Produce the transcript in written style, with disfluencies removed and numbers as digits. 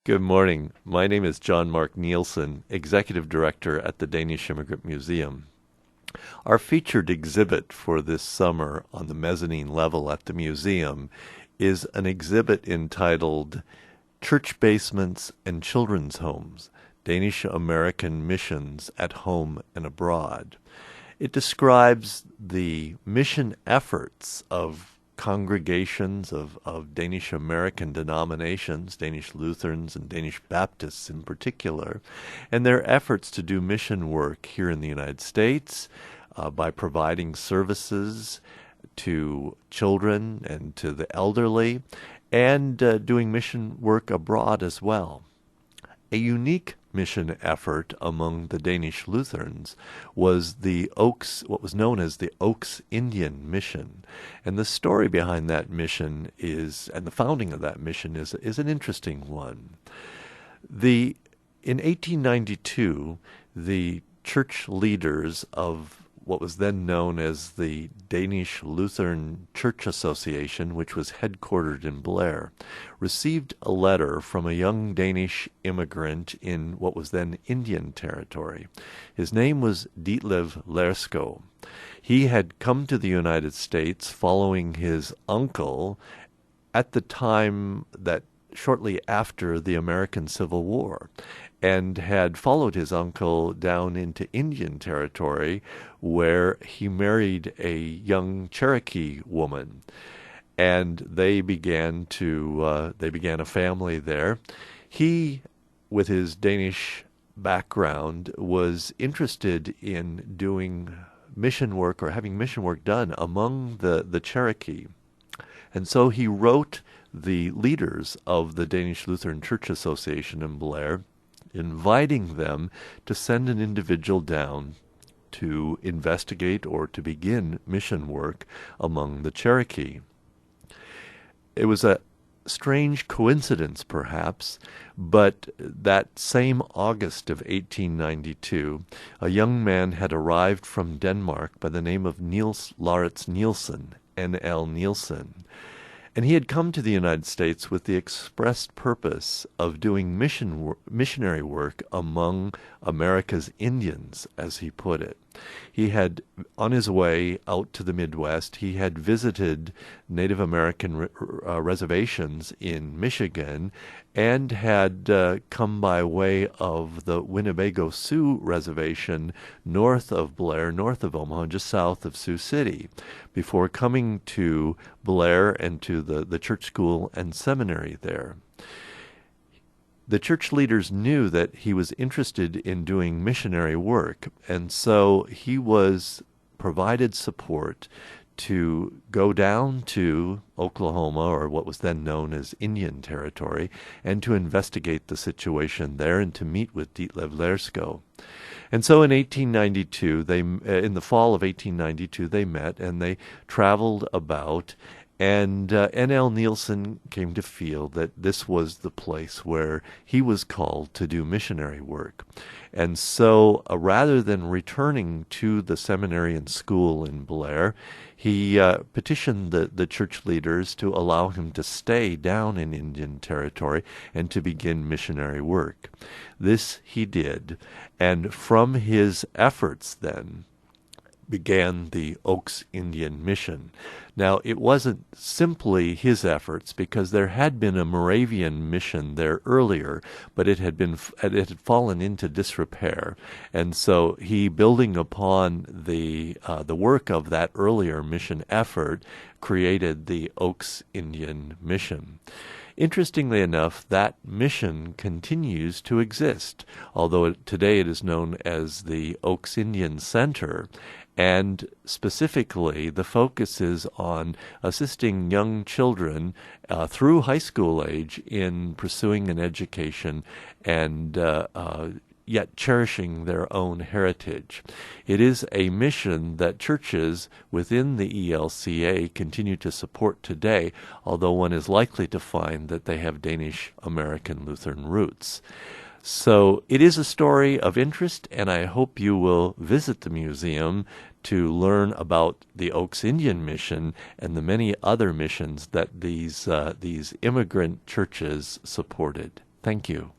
Good morning. My name is John Mark Nielsen, Executive Director at the Danish Immigrant Museum. Our featured exhibit for this summer on the mezzanine level at the museum is an exhibit entitled Church Basements and Children's Homes, Danish American Missions at Home and Abroad. It describes the mission efforts of congregations of Danish American denominations, Danish Lutherans and Danish Baptists in particular, and their efforts to do mission work here in the United States by providing services to children and to the elderly, and doing mission work abroad as well. A unique mission effort among the Danish Lutherans was the Oaks, what was known as the Oaks Indian Mission. And the story behind that mission and the founding of that mission is an interesting one. In 1892, the church leaders of what was then known as the Danish Lutheran Church Association, which was headquartered in Blair, received a letter from a young Danish immigrant in what was then Indian territory. His name was Ditlev Lersko. He had come to the United States following his uncle at the time that shortly after the American Civil War, and had followed his uncle down into Indian territory, where he married a young Cherokee woman, and they began a family there. He, with his Danish background, was interested in doing mission work or having mission work done among the Cherokee, and so he wrote the leaders of the Danish Lutheran Church Association in Blair, inviting them to send an individual down to investigate or to begin mission work among the Cherokee. It was a strange coincidence, perhaps, but that same August of 1892, a young man had arrived from Denmark by the name of Niels Lauritz Nielsen, N.L. Nielsen. And he had come to the United States with the expressed purpose of doing missionary work among America's Indians, as he put it. He had, on his way out to the Midwest, he had visited Native American reservations in Michigan and had come by way of the Winnebago Sioux Reservation north of Blair, north of Omaha, just south of Sioux City, before coming to Blair and to the church school and seminary there. The church leaders knew that he was interested in doing missionary work, and so he was provided support to go down to Oklahoma, or what was then known as Indian Territory, and to investigate the situation there and to meet with Ditlev Lersko. And so in 1892, in the fall of 1892, they met and they traveled about. And N.L. Nielsen came to feel that this was the place where he was called to do missionary work. And so rather than returning to the seminary and school in Blair, he petitioned the church leaders to allow him to stay down in Indian Territory and to begin missionary work. This he did, and from his efforts then began the Oaks Indian Mission. Now, it wasn't simply his efforts, because there had been a Moravian mission there earlier, but it had fallen into disrepair, and so he, building upon the work of that earlier mission effort, created the Oaks Indian Mission. Interestingly enough, that mission continues to exist, although today it is known as the Oaks Indian Center, and specifically the focus is on assisting young children through high school age in pursuing an education and yet cherishing their own heritage. It is a mission that churches within the ELCA continue to support today, although one is likely to find that they have Danish American Lutheran roots. So it is a story of interest, and I hope you will visit the museum to learn about the Oaks Indian Mission and the many other missions that these immigrant churches supported. Thank you.